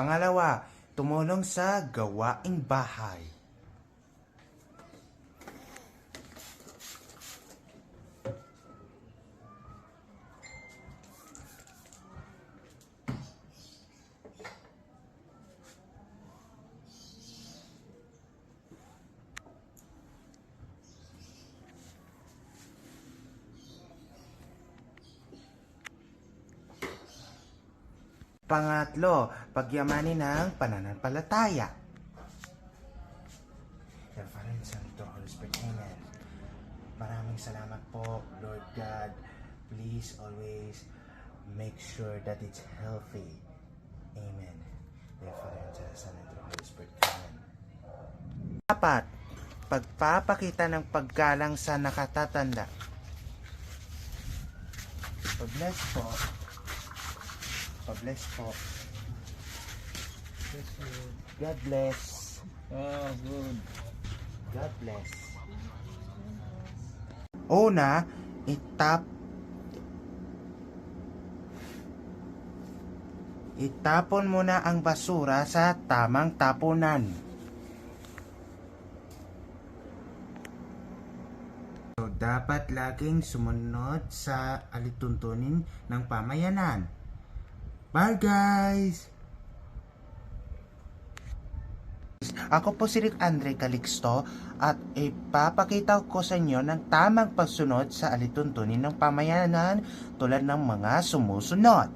Pangalawa, tumulong sa gawaing bahay. Pangatlo, pagyamanin ng pananampalataya. Dear Father, Son, to Holy Spirit, Amen. Maraming salamat po, Lord God. Please always make sure that it's healthy. Amen. Dear Father, Son, to Holy Spirit, Amen. Apat, pagpapakita ng paggalang sa nakatatanda. Pag-bless po. Pag-bless po. God bless. Oh, good. God bless. Una, itapon muna ang basura sa tamang tapunan. So, dapat laging sumunod sa alituntunin ng pamayanan. Bye guys! Ako po si Rick Andre Calixto at ipapakita ko sa inyo ng tamang pagsunod sa alituntunin ng pamayanan tulad ng mga sumusunod.